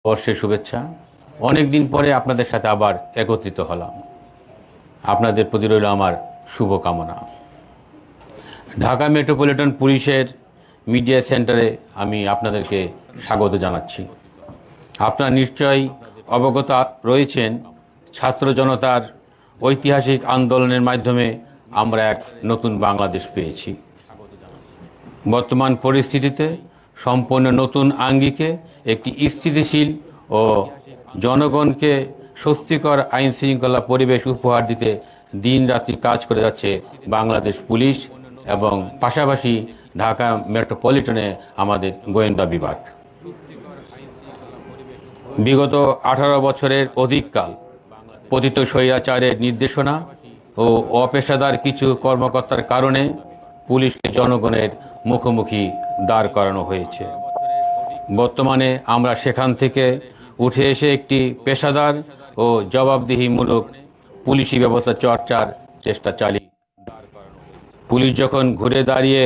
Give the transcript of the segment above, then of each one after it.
বর্ষের শুভেচ্ছা। অনেক দিন পরে আপনাদের সাথে আবার একত্রিত হলাম। আপনাদের প্রতি রইল আমার শুভকামনা। ঢাকা মেট্রোপলিটন পুলিশের মিডিয়া সেন্টারে আমি আপনাদেরকে স্বাগত জানাচ্ছি। আপনারা নিশ্চয়ই অবগত রয়েছেন, ছাত্র জনতার ঐতিহাসিক আন্দোলনের মাধ্যমে আমরা এক নতুন বাংলাদেশ পেয়েছি। বর্তমান পরিস্থিতিতে সম্পূর্ণ নতুন আঙ্গিকে একটি স্থিতিশীল ও জনগণকে স্বস্তিকর আইন শৃঙ্খলা পরিবেশ উপহার দিতে দিনরাত্রি কাজ করে যাচ্ছে বাংলাদেশ পুলিশ এবং পাশাপাশি ঢাকা মেট্রোপলিটনে আমাদের গোয়েন্দা বিভাগ। বিগত 18 বছরের অধিককাল পতিত স্বৈরাচারের নির্দেশনা ও অপেশাদার কিছু কর্মকর্তার কারণে পুলিশকে জনগণের মুখোমুখি দাঁড় করানো হয়েছে। বর্তমানে আমরা সেখান থেকে উঠে এসে একটি পেশাদার ও জবাবদিহিমূলক পুলিশি ব্যবস্থা চর্চার চেষ্টা চালিয়ে পুলিশ যখন ঘুরে দাঁড়িয়ে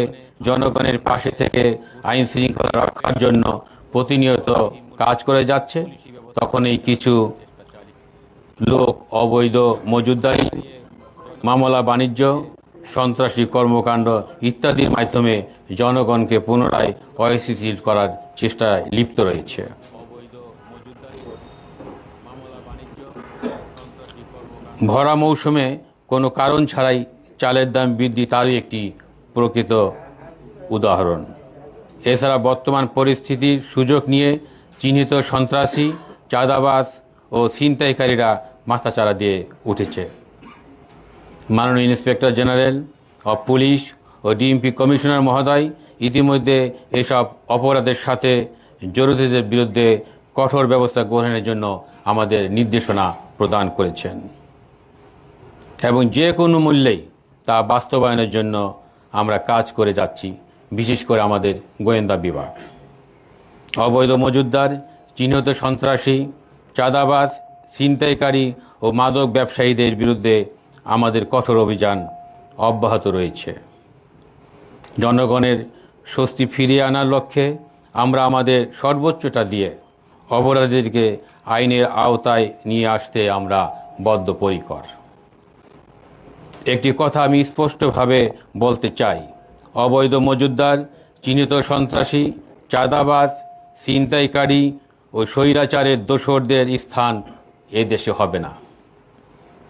জনগণের পাশে থেকে আইন শৃঙ্খলা রক্ষার জন্য প্রতিনিয়ত কাজ করে যাচ্ছে, তখন এই কিছু লোক অবৈধ মজুতদারি, মামলা বাণিজ্য, সন্ত্রাসী কর্মকাণ্ড ইত্যাদির মাধ্যমে জনগণকে পুনরায় অস্থিতিশীল করার চেষ্টায় লিপ্ত রয়েছে। ভরা মৌসুমে কোনো কারণ ছাড়াই চালের দাম বৃদ্ধি তারই একটি প্রকৃত উদাহরণ। এছাড়া বর্তমান পরিস্থিতির সুযোগ নিয়ে চিহ্নিত সন্ত্রাসী, চাঁদাবাজ ও ছিনতাইকারীরা মাথাচাড়া দিয়ে উঠেছে। মাননীয় ইন্সপেক্টর জেনারেল অব পুলিশ ও ডিএমপি কমিশনার মহোদয় ইতিমধ্যে এসব অপরাধের সাথে জড়িতদের বিরুদ্ধে কঠোর ব্যবস্থা গ্রহণের জন্য আমাদের নির্দেশনা প্রদান করেছেন এবং যে কোনো মূল্যেই তা বাস্তবায়নের জন্য আমরা কাজ করে যাচ্ছি। বিশেষ করে আমাদের গোয়েন্দা বিভাগ অবৈধ মজুতদার, চিহ্নিত সন্ত্রাসী, চাঁদাবাজ, ছিনতাইকারী ও মাদক ব্যবসায়ীদের বিরুদ্ধে আমাদের কঠোর অভিযান অব্যাহত রয়েছে। জনগণের স্বস্তি ফিরিয়ে আনার লক্ষ্যে আমরা আমাদের সর্বোচ্চটা দিয়ে অপরাধীদেরকে আইনের আওতায় নিয়ে আসতে আমরা বদ্ধপরিকর। একটি কথা আমি স্পষ্টভাবে বলতে চাই, অবৈধ মজুতদার, চিহ্নিত সন্ত্রাসী, চাঁদাবাজ, ছিনতাইকারী ও স্বৈরাচারের দোসরদের স্থান এ দেশে হবে না।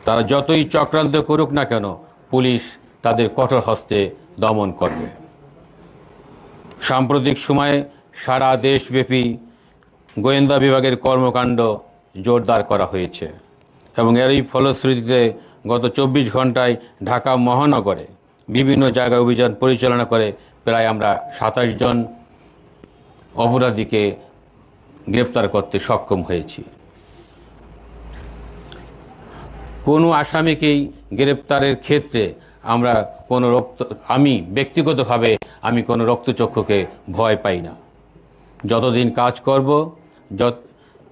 তারা যতই চক্রান্ত করুক না কেন, পুলিশ তাদের কঠোর হস্তে দমন করবে। সাম্প্রতিক সময়ে সারা দেশব্যাপী গোয়েন্দা বিভাগের কর্মকাণ্ড জোরদার করা হয়েছে এবং এরই ফলশ্রুতিতে গত 24 ঘন্টায় ঢাকা মহানগরে বিভিন্ন জায়গায় অভিযান পরিচালনা করে প্রায় আমরা 27 জন অপরাধীকে গ্রেপ্তার করতে সক্ষম হয়েছি। কোনো আসামিকেই গ্রেপ্তারের ক্ষেত্রে আমি ব্যক্তিগতভাবে কোনো রক্তচক্ষুকে ভয় পাই না। যতদিন কাজ করব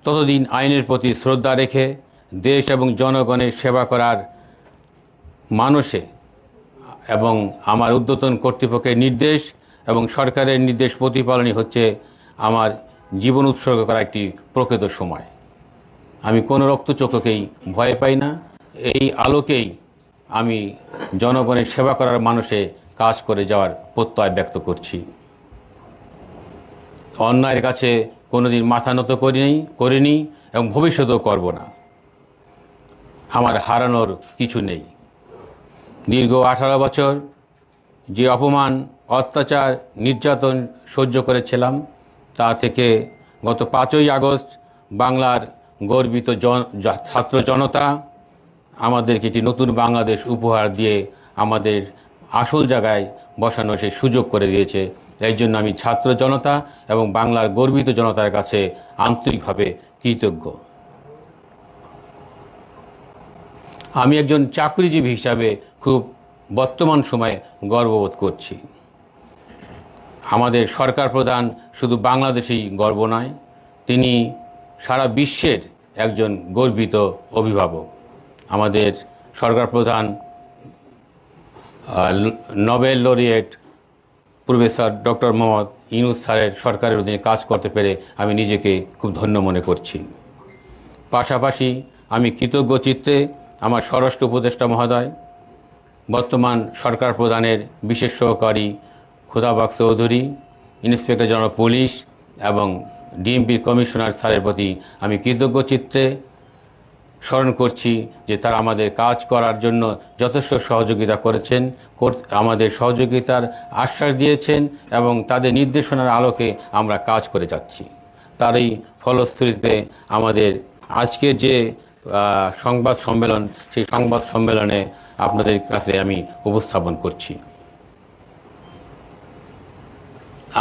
ততদিন আইনের প্রতি শ্রদ্ধা রেখে দেশ এবং জনগণের সেবা করার মানসে এবং আমার ঊর্ধ্বতন কর্তৃপক্ষের নির্দেশ এবং সরকারের নির্দেশ প্রতিপালনই হচ্ছে আমার জীবন উৎসর্গ করা একটি প্রকৃত সময়। আমি কোনো রক্তচক্ষুকেই ভয় পাই না। এই আলোকেই আমি জনগণের সেবা করার মানুষে কাজ করে যাওয়ার প্রত্যয় ব্যক্ত করছি। অন্যায়ের কাছে কোনোদিন মাথা নত করিনি এবং ভবিষ্যতেও করব না। আমার হারানোর কিছু নেই। দীর্ঘ 18 বছর যে অপমান, অত্যাচার, নির্যাতন সহ্য করেছিলাম, তা থেকে গত 5ই আগস্ট বাংলার গর্বিত ছাত্র জনতা আমাদেরকে একটি নতুন বাংলাদেশ উপহার দিয়ে আমাদের আসল জায়গায় বসানোর সেই সুযোগ করে দিয়েছে। এই জন্য আমি ছাত্র জনতা এবং বাংলার গর্বিত জনতার কাছে আন্তরিকভাবে কৃতজ্ঞ। আমি একজন চাকরিজীবী হিসাবে খুব বর্তমান সময়ে গর্ববোধ করছি। আমাদের সরকার প্রধান শুধু বাংলাদেশেই গর্ব নয়, তিনি সারা বিশ্বের একজন গর্বিত অভিভাবক। আমাদের সরকার প্রধান Nobel laureate professor doctor Mohammad Yunus স্যারের সরকারের অধীনে কাজ করতে পেরে আমি নিজেকে খুব ধন্য মনে করছি। পাশাপাশি আমি কৃতজ্ঞ চিত্তে আমার স্বরাষ্ট্র উপদেষ্টা মহোদয়, বর্তমান সরকার প্রধানের বিশেষ সহকারী খুদাবাক চৌধুরী, ইন্সপেক্টর জেনারেল পুলিশ এবং ডিএমপির কমিশনার স্যারের প্রতি আমি কৃতজ্ঞ চিত্তে স্মরণ করছি যে তারা আমাদের কাজ করার জন্য যথেষ্ট সহযোগিতা করেছেন, আমাদের সহযোগিতার আশ্বাস দিয়েছেন এবং তাদের নির্দেশনার আলোকে আমরা কাজ করে যাচ্ছি। তারই ফলশ্রুতিতে আমাদের আজকের যে সংবাদ সম্মেলন, সেই সংবাদ সম্মেলনে আপনাদের কাছে আমি উপস্থাপন করছি।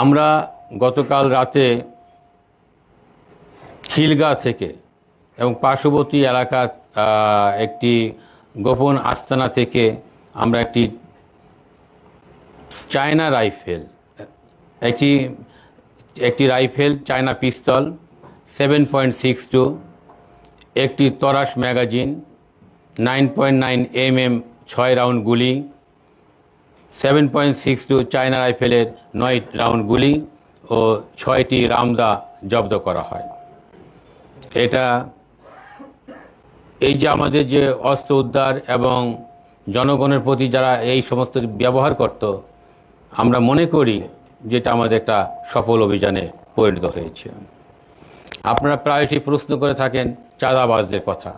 আমরা গতকাল রাতে খিলগাঁও থেকে এবং পার্শ্ববর্তী এলাকার একটি গোপন আস্তানা থেকে আমরা একটি চায়না রাইফেল, একটি রাইফেল, চায়না পিস্তল 7.62, একটি তরাস ম্যাগাজিন, 9.9 mm 6 রাউন্ড গুলি, 7.62 চায়না রাইফেলের 9 রাউন্ড গুলি ও 6টি রামদা জব্দ করা হয়। এটা এই যে আমাদের যে অস্ত্র উদ্ধার এবং জনগণের প্রতি যারা এই সমস্ত ব্যবহার করত, আমরা মনে করি যেটা আমাদের একটা সফল অভিযানে পরিণত হয়েছে। আপনারা প্রায়শই প্রশ্ন করে থাকেন চাঁদাবাজদের কথা।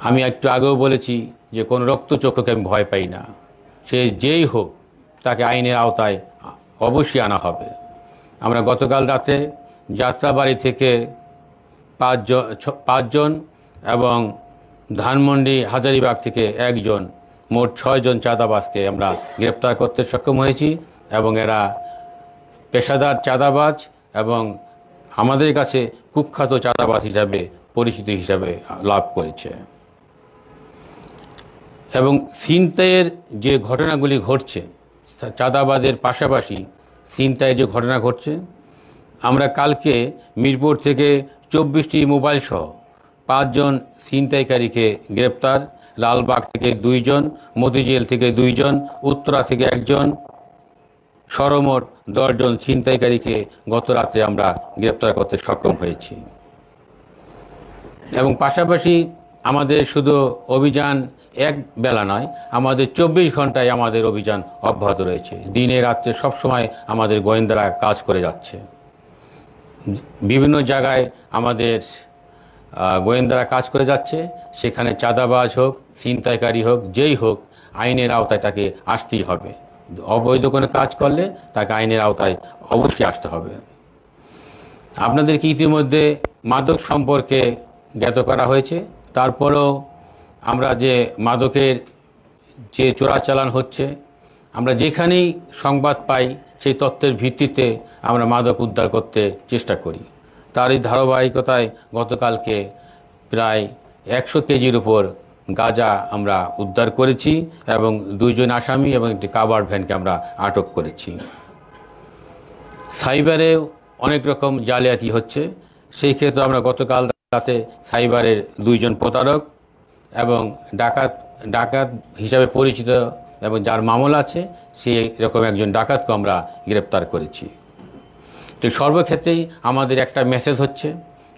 আমি একটু আগেও বলেছি যে কোনো রক্তচক্ষুকে আমি ভয় পাই না, সে যেই হোক তাকে আইনের আওতায় অবশ্যই আনা হবে। আমরা গতকাল রাতে যাত্রাবাড়ি থেকে পাঁচজন এবং ধানমন্ডি হাজারীবাগ থেকে একজন, মোট 6 জন চাঁদাবাজকে আমরা গ্রেপ্তার করতে সক্ষম হয়েছি এবং এরা পেশাদার চাঁদাবাজ এবং আমাদের কাছে কুখ্যাত চাঁদাবাজ হিসাবে পরিচিতি হিসাবে লাভ করেছে। এবং ছিনতাইয়ের যে ঘটনাগুলি ঘটছে, চাঁদাবাজের পাশাপাশি ছিনতাইয়ের যে ঘটনা ঘটছে, আমরা কালকে মিরপুর থেকে 24টি মোবাইল সহ 5 জন ছিনতাইকারীকে গ্রেপ্তার, লালবাগ থেকে 2 জন, মতিঝিল থেকে 2 জন, উত্তরা থেকে 1 জন, সর্বমোট 10 জন ছিনতাইকারীকে গত রাতে আমরা গ্রেপ্তার করতে সক্ষম হয়েছি। এবং পাশাপাশি আমাদের শুধু অভিযান এক বেলা নয়, আমাদের 24 ঘন্টায় আমাদের অভিযান অব্যাহত রয়েছে। দিনে রাত্রে সবসময় আমাদের গোয়েন্দারা কাজ করে যাচ্ছে। বিভিন্ন জায়গায় আমাদের গোয়েন্দারা কাজ করে যাচ্ছে, সেখানে চাঁদাবাজ হোক, ছিনতাইকারী হোক, যেই হোক, আইনের আওতায় তাকে আসতেই হবে। অবৈধ কোনো কাজ করলে তাকে আইনের আওতায় অবশ্যই আসতে হবে। আপনাদেরকে ইতিমধ্যে মাদক সম্পর্কে জ্ঞাত করা হয়েছে। তারপরেও আমরা যে মাদকের যে চোরাচালান হচ্ছে, আমরা যেখানেই সংবাদ পাই সেই তথ্যের ভিত্তিতে আমরা মাদক উদ্ধার করতে চেষ্টা করি। তারই ধারাবাহিকতায় গতকালকে প্রায় 100 কেজির উপর গাঁজা আমরা উদ্ধার করেছি এবং 2 জন আসামি এবং একটি কাভার্ড ভ্যানকে আমরা আটক করেছি। সাইবারে অনেক রকম জালিয়াতি হচ্ছে, সেই ক্ষেত্রে আমরা গতকাল রাতে সাইবারের 2 জন প্রতারক এবং ডাকাত হিসাবে পরিচিত এবং যার মামলা আছে সেই রকম একজন ডাকাতকে আমরা গ্রেপ্তার করেছি। তো সর্বক্ষেত্রেই আমাদের একটা মেসেজ হচ্ছে,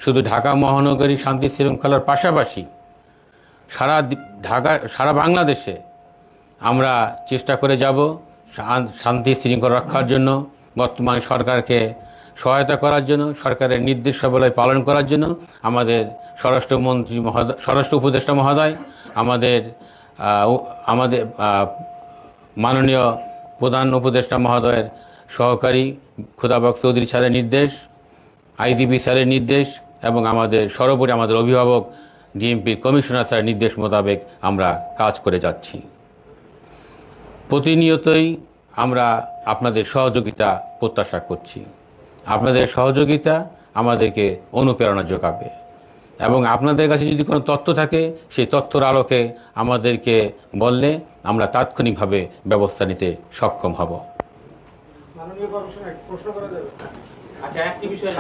শুধু ঢাকা মহানগরী শান্তি শৃঙ্খলার পাশাপাশি সারা বাংলাদেশে আমরা চেষ্টা করে যাব শান্তি শৃঙ্খলা রক্ষার জন্য, বর্তমান সরকারকে সহায়তা করার জন্য, সরকারের নির্দেশাবলী পালন করার জন্য। আমাদের স্বরাষ্ট্র উপদেষ্টা মহোদয়, আমাদের মাননীয় প্রধান উপদেষ্টা মহোদয়ের সহকারী খুদাবাক চৌধুরী স্যারের নির্দেশ, আইজিপি স্যারের নির্দেশ এবং আমাদের সর্বোপরি আমাদের অভিভাবক ডিএমপির কমিশনার স্যারের নির্দেশ মোতাবেক আমরা কাজ করে যাচ্ছি। প্রতিনিয়তই আমরা আপনাদের সহযোগিতা প্রত্যাশা করছি। আপনাদের সহযোগিতা আমাদেরকে অনুপ্রেরণা যোগাবে এবং আপনাদের কাছে যদি কোনো তথ্য থাকে সেই তথ্যর আলোকে আমাদেরকে বললে আমরা তাৎক্ষণিকভাবে ব্যবস্থা নিতে সক্ষম হব। মাননীয় কমিশনার, প্রশ্ন করা যাবে? আচ্ছা, একটি বিষয়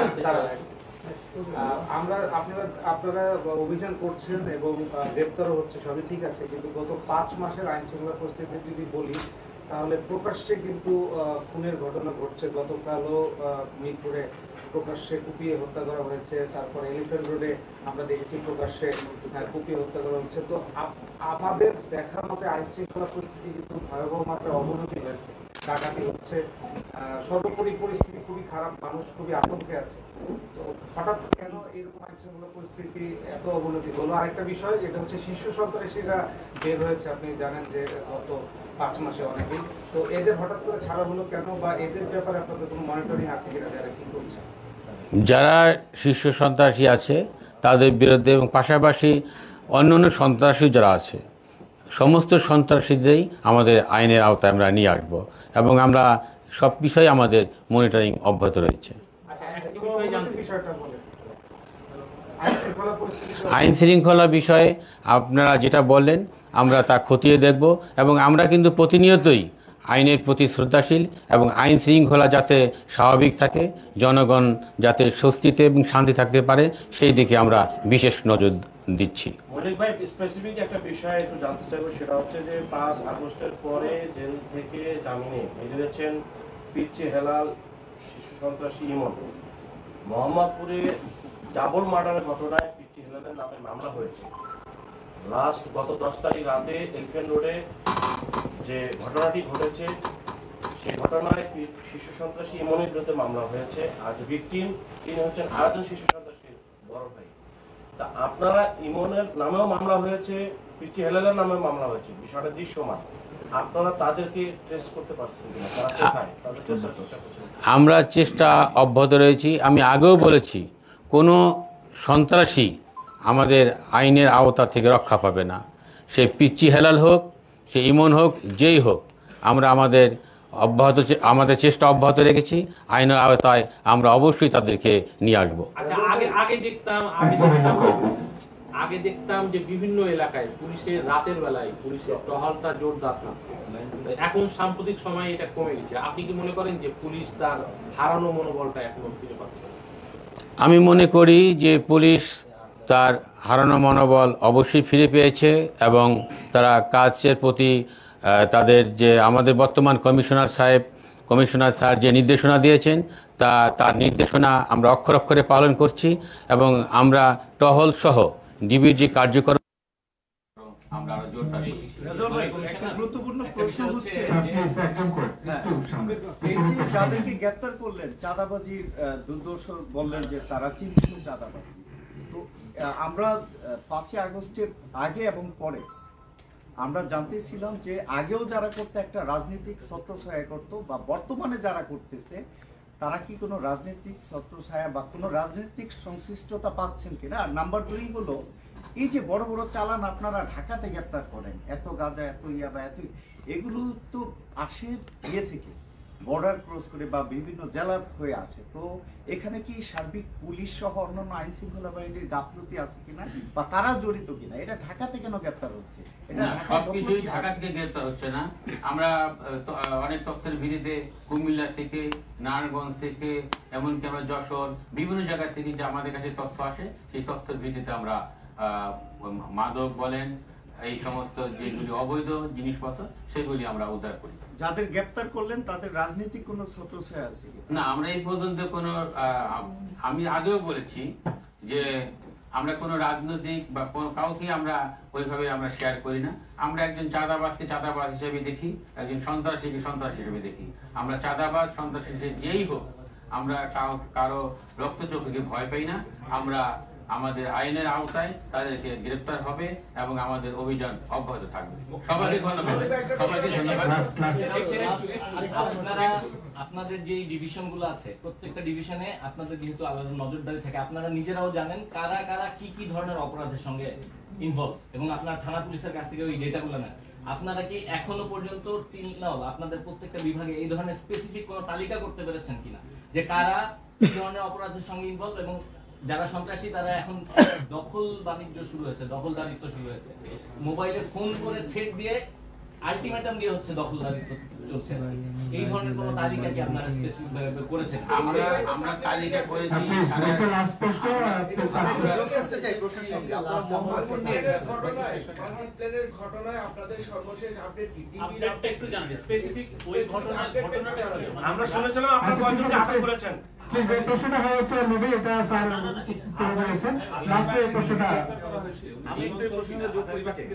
আপনারা অভিযান করছেন এবং গ্রেপ্তারও হচ্ছে, সবই ঠিক আছে, কিন্তু গত 5 মাসের আইন শৃঙ্খলা পরিস্থিতি যদি বলি, তাহলে প্রকাশ্যে কিন্তু খুনের ঘটনা ঘটছে। গতকালও মিরপুরে প্রকাশ্যে কুপিয়ে হত্যা করা হয়েছে, তারপরে এলিফ্যান্ট রোডে আমরা দেখেছি প্রকাশ্যে কুপিয়ে হত্যা করা হচ্ছে। তো আমাদের দেখা মতে আইন শৃঙ্খলা পরিস্থিতি কিন্তু ভয়াবহ মাত্রায় অবনতি হয়েছে, ডাকাতি হচ্ছে, সর্বোপরি পরিস্থিতি খুবই খারাপ, মানুষ খুবই আতঙ্কে আছে। তো হঠাৎ কেন এরকম আইন শৃঙ্খলা পরিস্থিতি এত অবনতি হলো? আরেকটা বিষয় যেটা হচ্ছে শিশু সন্ত্রাসীরা বের হয়েছে, আপনি জানেন যে গত 5 মাসে অনেকেই। তো এদের হঠাৎ করে ছাড়া হলো কেন, বা এদের ব্যাপারে আপনাদের কোনো মনিটরিং আছে কিনা, যারা কি করছে? যারা শীর্ষ সন্ত্রাসী আছে তাদের বিরুদ্ধে এবং পাশাপাশি অন্যান্য সন্ত্রাসী যারা আছে সমস্ত সন্ত্রাসীদেরই আমাদের আইনের আওতায় আমরা নিয়ে আসব এবং আমরা সব বিষয়ে আমাদের মনিটরিং অব্যাহত রয়েছে। বিষয়টা বলে আইন শৃঙ্খলা পরিস্থিতি আইন শৃঙ্খলা বিষয়ে আপনারা যেটা বললেন আমরা তা খতিয়ে দেখব এবং আমরা কিন্তু প্রতিনিয়তই আইনের প্রতি শ্রদ্ধাশীল এবং আইন শৃঙ্খলা যাতে স্বাভাবিক থাকে, জনগণ যাতে স্বস্তিতে এবং শান্তি থাকতে পারে সেই দিকে আমরা বিশেষ নজর দিচ্ছি। মল্লিক ভাই, স্পেসিফিক একটা বিষয় একটু জানতে চাইবো, সেটা হচ্ছে যে 5 আগস্টের পরে জেল থেকে জামিনে বেরিয়েছেন পিচ্চি হেলাল, শিশু সন্ত্রাসী ইমন। মোহাম্মদপুরে ডাবল মার্ডারের ঘটনায় পিচ্চি হেলালের নামে মামলা হয়েছে। লাস্ট গত 10 তারিখ রাতে এলিফ্যান্ট রোডে যে ঘটনাটি ঘটেছে সেই ঘটনায় শিশু সন্ত্রাসী ইমনের বিরুদ্ধে মামলা হয়েছে। আর যে ভিকটিম তিনি হচ্ছেন আরেকজন শিশু সন্ত্রাসীর বড় ভাই। তা আপনারা ইমনের নামেও মামলা হয়েছে, পিচ্চি হেলালের নামেও মামলা হয়েছে, বিষয়টা দৃশ্যমান। আপনারা তাদেরকে ট্রেস করতে পারছেন কিনা, তারা কোথায়, তাদেরকে চেষ্টা করছেন? আমরা চেষ্টা অব্যাহত রয়েছি। আমি আগেও বলেছি কোনো সন্ত্রাসী আমাদের আইনের আওতা থেকে রক্ষা পাবে না, সে পিচ্চি হেলাল হোক, সে ইমন হোক, যেই হোক। আমরা আমাদের চেষ্টা অব্যাহত রেখেছি। আইনের আওতায় আমরা অবশ্যই তাদেরকে নিয়ে আসব। আচ্ছা, আগে দেখতাম যে বিভিন্ন এলাকায় পুলিশের রাতের বেলায় পুলিশের টহলটা জোরদার থাকতো, এখন সাম্প্রতিক সময়ে এটা কমে গেছে। আপনি কি মনে করেন যে পুলিশ তার হারানো মনোবলটা এখনো ফিরে পাচ্ছে? আমি মনে করি যে পুলিশ তার হারানো মনোবল অবশ্যই ফিরে পেয়েছে এবং তারা কাজের প্রতি তাদের যে আমাদের বর্তমান কমিশনার স্যার যে নির্দেশনা দিয়েছেন তার নির্দেশনা আমরা অক্ষরে অক্ষরে পালন করছি এবং আমরা টহল সহ ডিবির যে কার্যক্রম আমরা আরো জোরদার করছি। একটা গুরুত্বপূর্ণ প্রশ্ন হচ্ছে এই যে যাদেরকে গ্রেফতার করলেন চাঁদাবাজির দুর্দর্শ বললেন যে তারা চিহ্নিত চাঁদাবাজি, তো আমরা 5 আগস্টের আগে এবং পরে আমরা জানতেছিলাম যে আগেও যারা করতে একটা রাজনৈতিক ছত্রছায়া করত বা বর্তমানে যারা করতেছে তারা কি কোনো রাজনৈতিক ছত্রছায়া বা কোনো রাজনৈতিক সংশ্লিষ্টতা পাচ্ছেন কিনা। আর নাম্বার 2 হলো এই যে বড় বড় চালান আপনারা ঢাকাতে গ্রেপ্তার করেন, এত গাঁজা, এত ইয়াবা, এগুলো তো আসে ইয়ে থেকে বর্ডার ক্রস করে বা বিভিন্ন জেলা হয়ে আসে। তো এখানে কি সার্বিক পুলিশ সহ অন্যান্য আইন শৃঙ্খলা বাহিনীর গাফলতি আছে কিনা বা তারা জড়িত কিনা? এটা ঢাকাতে কেন গ্রেপ্তার হচ্ছে? এটা সবকিছুই ঢাকা থেকে গ্রেপ্তার হচ্ছে না। আমরা অনেক তথ্যের ভিত্তিতে কুমিল্লা থেকে, নারায়ণগঞ্জ থেকে, এমনকি আমরা যশোর, বিভিন্ন জায়গা থেকে যে আমাদের কাছে তথ্য আসে সেই তথ্যের ভিত্তিতে আমরা মাদক বলেন, এই সমস্ত যেগুলি অবৈধ জিনিসপত্র সেগুলি আমরা উদ্ধার করি। যাদের গ্রেপ্তার করলেন তাদের রাজনৈতিক কোনো ছত্রছায়া আছে না, আমরা এই পর্যন্ত কোনো আমি আগেও বলেছি যে আমরা কোনো রাজনৈতিক বা কোনো কাউকে আমরা ওইভাবে আমরা শেয়ার করি না। আমরা একজন চাঁদাবাজকে চাঁদাবাজ হিসেবে দেখি, একজন সন্ত্রাসীকে সন্ত্রাসী হিসেবে দেখি। আমরা চাঁদাবাজ সন্ত্রাসী যেই হোক আমরা কারো রক্তচক্ষুকে ভয় পাই না। আমরা আমাদের আইনের আওতায় তাদেরকে গ্রেফতার হবে এবং আমাদের অভিযান অব্যাহত থাকবে। সবাইকে ধন্যবাদ। আপনাদের যে ডিভিশনগুলো আছে প্রত্যেকটা ডিভিশনে আপনাদের যেহেতু আলাদা নজরদারি থাকে, আপনারা নিজেরাও জানেন কারা কারা কি কি ধরনের অপরাধের সঙ্গে ইনভলভ এবং আপনার থানা পুলিশের কাছ থেকে ওই ডেটাগুলো নেন। আপনারা কি এখনো পর্যন্ত আপনাদের প্রত্যেকটা বিভাগে এই ধরনের স্পেসিফিক কোনো তালিকা করতে পেরেছেন কিনা যে কারা কি ধরনের অপরাধের সঙ্গে ইনভলভ? এবং যারা সন্ত্রাসী তারা এখন দখলদারিত্ব শুরু হয়েছে, মোবাইলে ফোন করে থ্রেট দিয়ে আলটিমেটাম দিয়ে হচ্ছে দখলদারি চলছে। এই ধরনের কোনো তালিকা কি আপনারা স্পেসিফিক ভাবে করেছেন? আমরা তালিকা করেছি। ঘটনায় আপনাদের সর্বশেষ আপডেট কি? আপডেটটা একটু জানাবেন স্পেসিফিক ওই ঘটনাটা আমরা শুনেছিলাম আপনারা কয়েকজনকে আটক করেছেন। প্লিজ এই প্রশ্নটা হয়েছে মেবি এটা স্যার করে দিয়েছেন লাস্টে এই প্রশ্নটা আমি একটু প্রশ্নটা যোগ করতে চাই।